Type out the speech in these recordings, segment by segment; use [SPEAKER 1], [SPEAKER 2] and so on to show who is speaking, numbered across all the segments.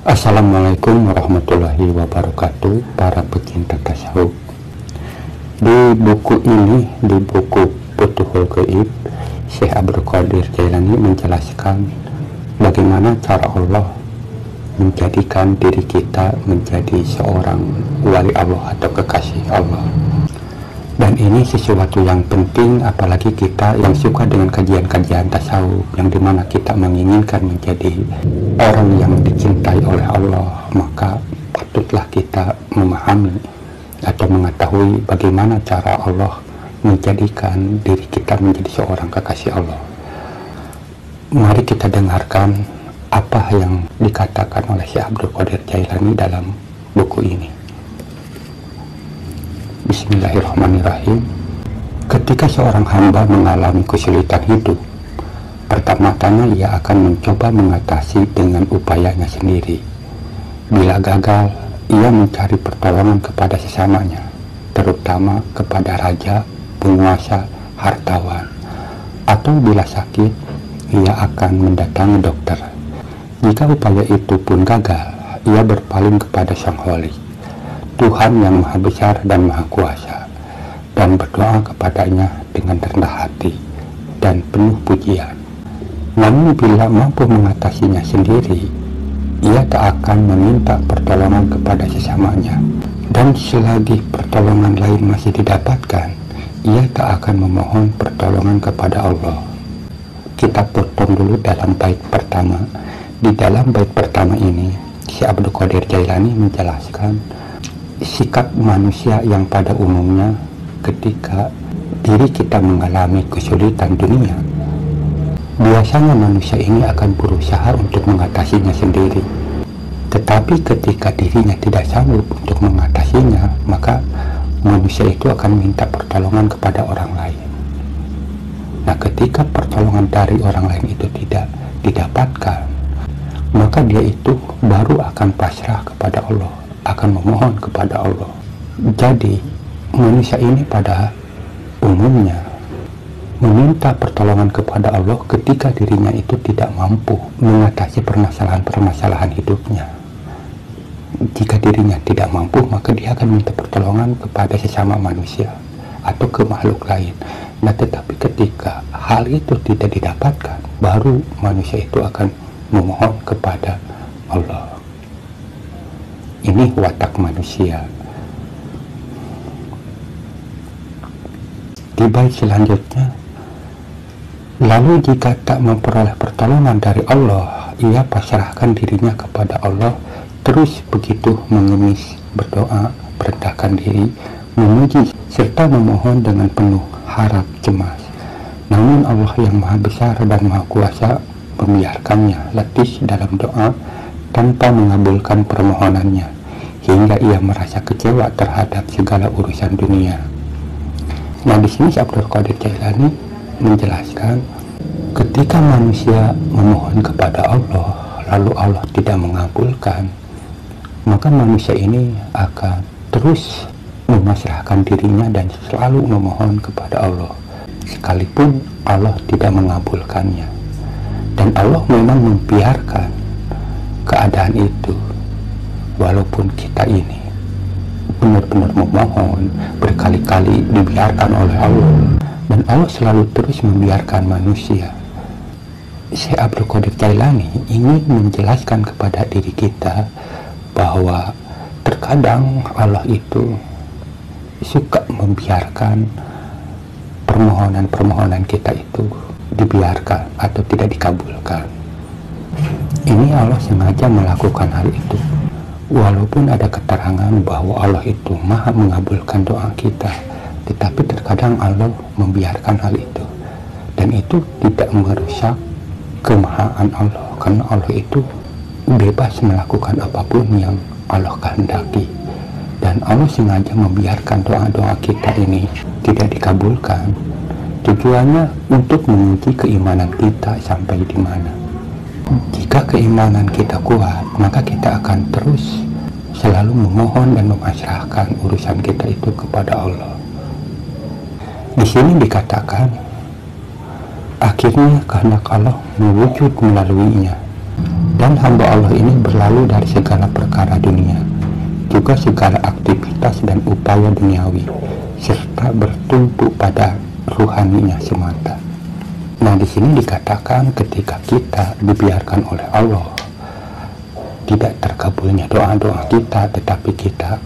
[SPEAKER 1] Assalamualaikum warahmatullahi wabarakatuh, para pecinta tasawuf. Di buku ini, di buku Futuhul Ghaib, Syekh Abdul Qadir Jailani menjelaskan bagaimana cara Allah menjadikan diri kita menjadi seorang wali Allah atau kekasih Allah. Dan ini sesuatu yang penting, apalagi kita yang suka dengan kajian-kajian tasawuf, yang dimana kita menginginkan menjadi orang yang dicintai oleh Allah. Maka patutlah kita memahami atau mengetahui bagaimana cara Allah menjadikan diri kita menjadi seorang kekasih Allah. Mari kita dengarkan apa yang dikatakan oleh Syekh Abdul Qadir Jailani dalam buku ini. Bismillahirrahmanirrahim. Ketika seorang hamba mengalami kesulitan hidup, pertama-tama ia akan mencoba mengatasi dengan upayanya sendiri. Bila gagal, ia mencari pertolongan kepada sesamanya, terutama kepada raja, penguasa, hartawan. Atau bila sakit, ia akan mendatangi dokter. Jika upaya itu pun gagal, ia berpaling kepada Sang Holy, Tuhan yang Maha Besar dan Maha Kuasa, dan berdoa kepadanya dengan rendah hati dan penuh pujian. Namun bila mampu mengatasinya sendiri, ia tak akan meminta pertolongan kepada sesamanya. Dan selagi pertolongan lain masih didapatkan, ia tak akan memohon pertolongan kepada Allah. Kita potong dulu dalam bait pertama. Di dalam bait pertama ini, Syekh Abdul Qadir Jailani menjelaskan sikap manusia yang pada umumnya ketika diri kita mengalami kesulitan dunia, biasanya manusia ini akan berusaha untuk mengatasinya sendiri. Tetapi ketika dirinya tidak sanggup untuk mengatasinya, maka manusia itu akan minta pertolongan kepada orang lain. Nah, ketika pertolongan dari orang lain itu tidak didapatkan, maka dia itu baru akan pasrah kepada Allah, akan memohon kepada Allah. Jadi manusia ini pada umumnya meminta pertolongan kepada Allah ketika dirinya itu tidak mampu mengatasi permasalahan-permasalahan hidupnya. Jika dirinya tidak mampu, maka dia akan minta pertolongan kepada sesama manusia atau ke makhluk lain. Nah, tetapi ketika hal itu tidak didapatkan, baru manusia itu akan memohon kepada Allah. Ini watak manusia. Di bait selanjutnya, lalu jika tak memperoleh pertolongan dari Allah, ia pasrahkan dirinya kepada Allah, terus begitu mengemis, berdoa, merendahkan diri, memuji, serta memohon dengan penuh harap cemas. Namun Allah yang Maha Besar dan Maha Kuasa membiarkannya letih dalam doa tanpa mengabulkan permohonannya, hingga ia merasa kecewa terhadap segala urusan dunia. Nah, di sini Abdul Qadir Jailani menjelaskan, ketika manusia memohon kepada Allah, lalu Allah tidak mengabulkan, maka manusia ini akan terus memasrahkan dirinya dan selalu memohon kepada Allah, sekalipun Allah tidak mengabulkannya. Dan Allah memang membiarkan keadaan itu, walaupun kita ini benar-benar memohon, berkali-kali dibiarkan oleh Allah, dan Allah selalu terus membiarkan manusia. Syekh Abdul Qadir Jailani ingin menjelaskan kepada diri kita bahwa terkadang Allah itu suka membiarkan permohonan-permohonan kita itu dibiarkan atau tidak dikabulkan. Ini Allah sengaja melakukan hal itu, walaupun ada keterangan bahwa Allah itu Maha mengabulkan doa kita, tetapi terkadang Allah membiarkan hal itu, dan itu tidak merusak kemahaan Allah, karena Allah itu bebas melakukan apapun yang Allah kehendaki. Dan Allah sengaja membiarkan doa-doa kita ini tidak dikabulkan, tujuannya untuk menguji keimanan kita sampai di mana. Jika keimanan kita kuat, maka kita akan terus selalu memohon dan memasrahkan urusan kita itu kepada Allah. Di sini dikatakan, akhirnya kehendak Allah mewujud melaluinya. Dan hamba Allah ini berlalu dari segala perkara dunia, juga segala aktivitas dan upaya duniawi, serta bertumpu pada ruhaninya semata. Nah, di sini dikatakan ketika kita dibiarkan oleh Allah, tidak terkabulnya doa-doa kita, tetapi kita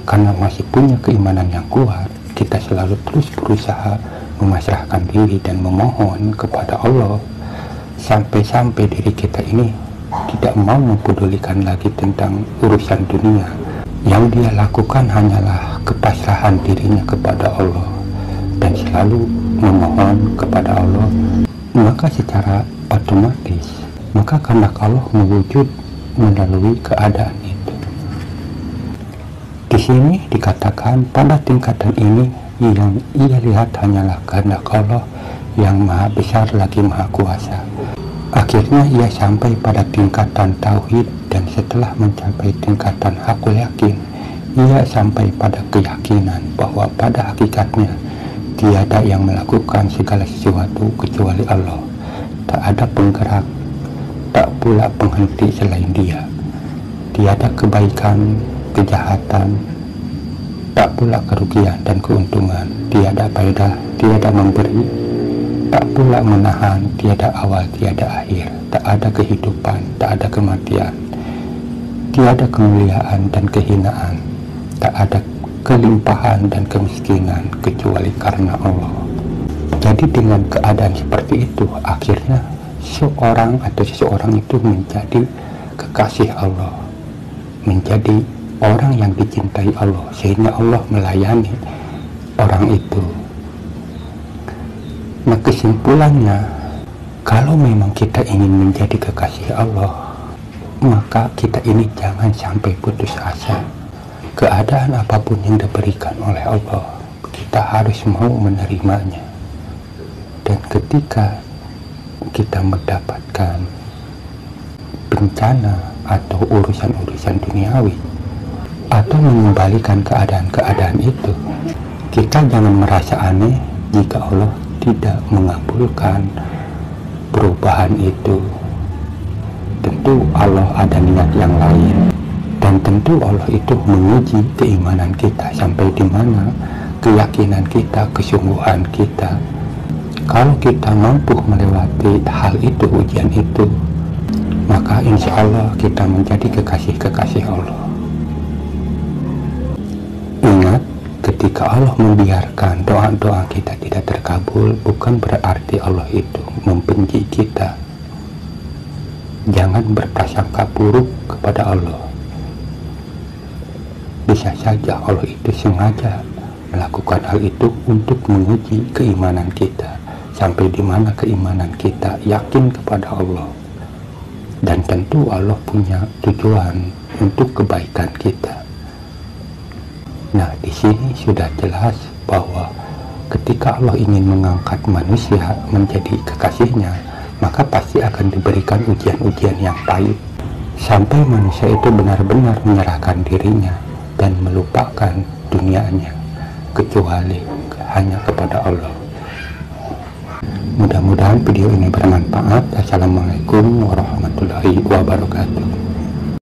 [SPEAKER 1] karena masih punya keimanan yang kuat, kita selalu terus berusaha memasrahkan diri dan memohon kepada Allah, sampai-sampai diri kita ini tidak mau mempedulikan lagi tentang urusan dunia. Yang dia lakukan hanyalah kepasrahan dirinya kepada Allah dan selalu memohon kepada Allah. Maka secara otomatis maka kehendak Allah mewujud melalui keadaan itu. Di sini dikatakan pada tingkatan ini yang ia lihat hanyalah kehendak Allah yang maha besar lagi maha kuasa. Akhirnya ia sampai pada tingkatan tauhid, dan setelah mencapai tingkatan hakul yakin, ia sampai pada keyakinan bahwa pada hakikatnya tiada yang melakukan segala sesuatu kecuali Allah. Tak ada penggerak, tak pula penghenti selain Dia. Tiada kebaikan, kejahatan, tak pula kerugian dan keuntungan. Tiada faedah, tiada memberi, tak pula menahan. Tiada awal, tiada akhir. Tak ada kehidupan, tak ada kematian. Tiada kemuliaan dan kehinaan. Tak ada kelimpahan dan kemiskinan kecuali karena Allah. Jadi dengan keadaan seperti itu, akhirnya seorang atau seseorang itu menjadi kekasih Allah, menjadi orang yang dicintai Allah, sehingga Allah melayani orang itu. Nah, kesimpulannya, kalau memang kita ingin menjadi kekasih Allah, maka kita ini jangan sampai putus asa. Keadaan apapun yang diberikan oleh Allah, kita harus mau menerimanya. Dan ketika kita mendapatkan bencana atau urusan-urusan duniawi, atau mengembalikan keadaan-keadaan itu, kita jangan merasa aneh jika Allah tidak mengabulkan perubahan itu. Tentu Allah ada niat yang lain, dan tentu Allah itu menguji keimanan kita sampai di mana keyakinan kita, kesungguhan kita. Kalau kita mampu melewati hal itu, ujian itu, maka insya Allah kita menjadi kekasih-kekasih Allah. Ingat, ketika Allah membiarkan doa-doa kita tidak terkabul, bukan berarti Allah itu membenci kita. Jangan berprasangka buruk kepada Allah. Bisa saja Allah itu sengaja melakukan hal itu untuk menguji keimanan kita, sampai di mana keimanan kita yakin kepada Allah. Dan tentu Allah punya tujuan untuk kebaikan kita. Nah, di sini sudah jelas bahwa ketika Allah ingin mengangkat manusia menjadi kekasihnya, maka pasti akan diberikan ujian-ujian yang pahit, sampai manusia itu benar-benar menyerahkan dirinya dan melupakan dunianya, kecuali hanya kepada Allah. Mudah-mudahan video ini bermanfaat. Assalamualaikum warahmatullahi wabarakatuh.